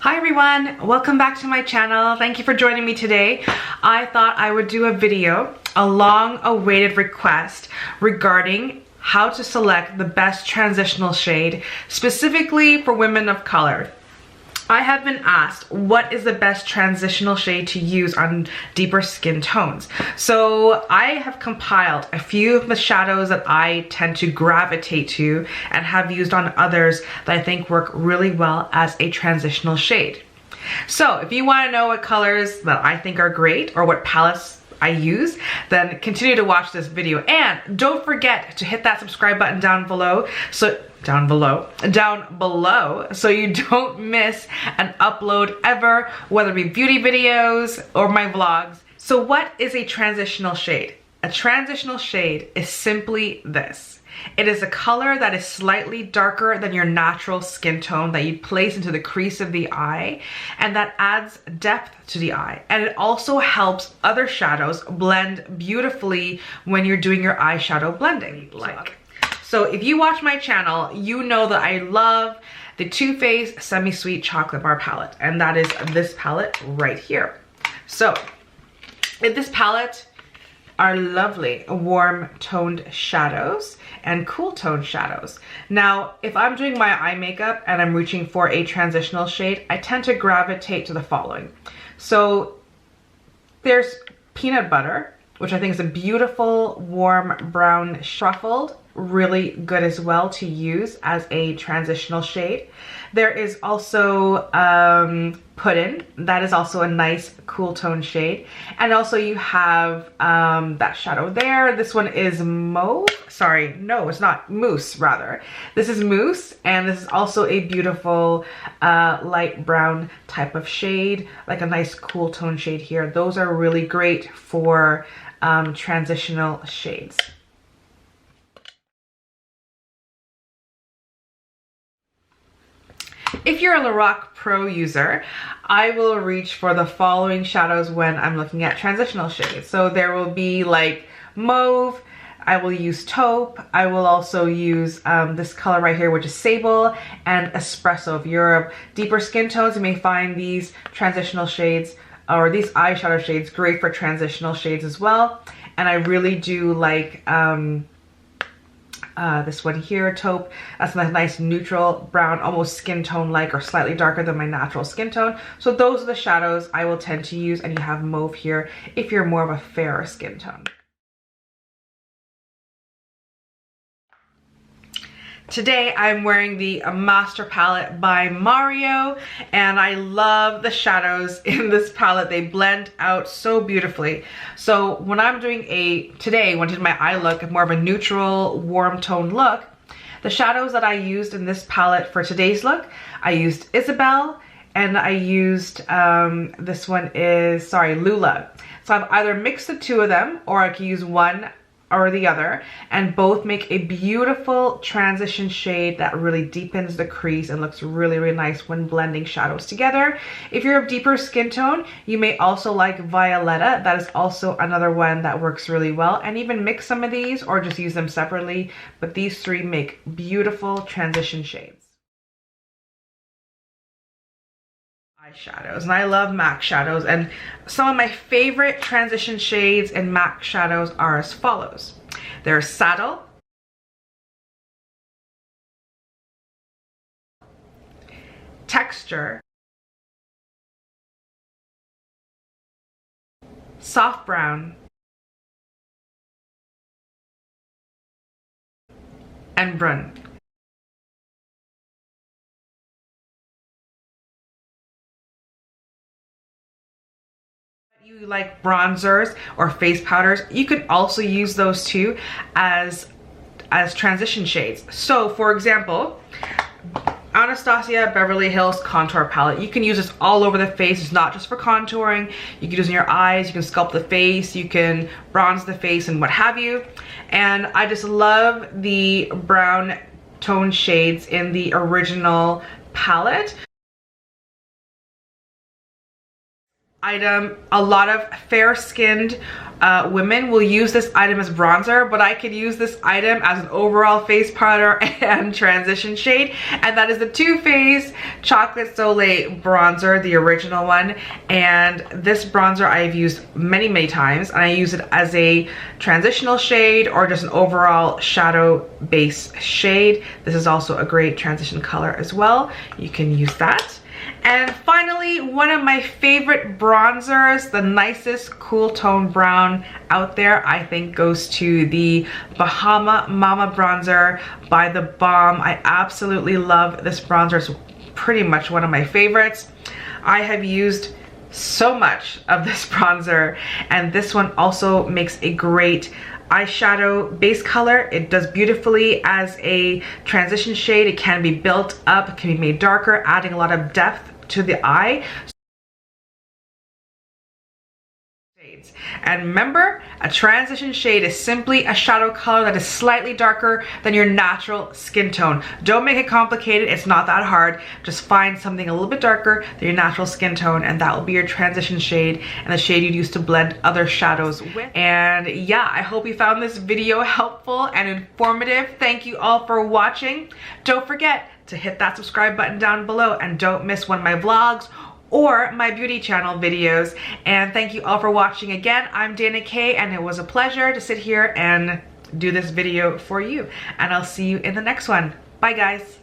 Hi everyone, welcome back to my channel. Thank you for joining me today. I thought I would do a video, a long-awaited request regarding how to select the best transitional shade, specifically for women of color. I have been asked what is the best transitional shade to use on deeper skin tones. So I have compiled a few of the shadows that I tend to gravitate to and have used on others that I think work really well as a transitional shade. So if you want to know what colors that I think are great or what palettes I use, then continue to watch this video. And don't forget to hit that subscribe button down below so you don't miss an upload ever, whether it be beauty videos or my vlogs. So what is a transitional shade? A transitional shade is simply this. It is a color that is slightly darker than your natural skin tone that you place into the crease of the eye, and that adds depth to the eye. And it also helps other shadows blend beautifully when you're doing your eyeshadow blending. So if you watch my channel, you know that I love the Too Faced Semi-Sweet Chocolate Bar palette, and that is this palette right here. So in this palette are lovely warm toned shadows and cool toned shadows. Now, if I'm doing my eye makeup and I'm reaching for a transitional shade, I tend to gravitate to the following. So there's Peanut Butter, which I think is a beautiful warm brown truffled, really good as well to use as a transitional shade. There is also Puddin', that is also a nice cool tone shade. And also you have that shadow there. This one is Mauve. Sorry, no, it's not, Mousse rather. This is Mousse, and this is also a beautiful light brown type of shade, like a nice cool tone shade here. Those are really great for transitional shades. If you're a Lorac Pro user, I will reach for the following shadows when I'm looking at transitional shades. So there will be like Mauve, I will use Taupe, I will also use this color right here, which is Sable, and Espresso. If you're deeper skin tones, you may find these transitional shades or these eyeshadow shades great for transitional shades as well. And I really do like this one here, Taupe. That's a nice neutral brown, almost skin tone like, or slightly darker than my natural skin tone. So those are the shadows I will tend to use, and you have Mauve here if you're more of a fairer skin tone. Today I'm wearing the Master Palette by Mario, and I love the shadows in this palette. They blend out so beautifully. So when I'm doing today when I did my eye look, more of a neutral warm tone look, the shadows that I used in this palette for today's look, I used Isabel, and I used this one is, sorry, Lula. So I've either mixed the two of them, or I can use one or the other, and both make a beautiful transition shade that really deepens the crease and looks really, really nice when blending shadows together. If you're of deeper skin tone, you may also like Violetta. That is also another one that works really well, and even mix some of these or just use them separately, but these three make beautiful transition shades. Eyeshadows, and I love MAC shadows, and some of my favorite transition shades in MAC shadows are as follows. There's Saddle, Texture, Soft Brown, and Brun. You like bronzers or face powders, you could also use those too as transition shades. So for example, Anastasia Beverly Hills Contour Palette, you can use this all over the face. It's not just for contouring. You can use it in your eyes, you can sculpt the face, you can bronze the face and what have you. And I just love the brown tone shades in the original palette. item. A lot of fair-skinned women will use this item as bronzer, but I could use this item as an overall face powder and transition shade, and that is the Too Faced Chocolate Soleil bronzer, the original one. And this bronzer I've used many times, and I use it as a transitional shade or just an overall shadow base shade. This is also a great transition color as well. You can use that. And finally, one of my favorite bronzers, the nicest cool tone brown out there, I think goes to the Bahama Mama Bronzer by theBalm. I absolutely love this bronzer. It's pretty much one of my favorites. I have used so much of this bronzer, and this one also makes a great eyeshadow base color. It does beautifully as a transition shade. It can be built up, it can be made darker, adding a lot of depth to the eye. And remember, a transition shade is simply a shadow color that is slightly darker than your natural skin tone. Don't make it complicated, it's not that hard. Just find something a little bit darker than your natural skin tone, and that will be your transition shade and the shade you'd use to blend other shadows with. And yeah, I hope you found this video helpful and informative. Thank you all for watching. Don't forget to hit that subscribe button down below, and don't miss one of my vlogs or my beauty channel videos. And thank you all for watching again. I'm Dana K, and it was a pleasure to sit here and do this video for you. And I'll see you in the next one. Bye guys.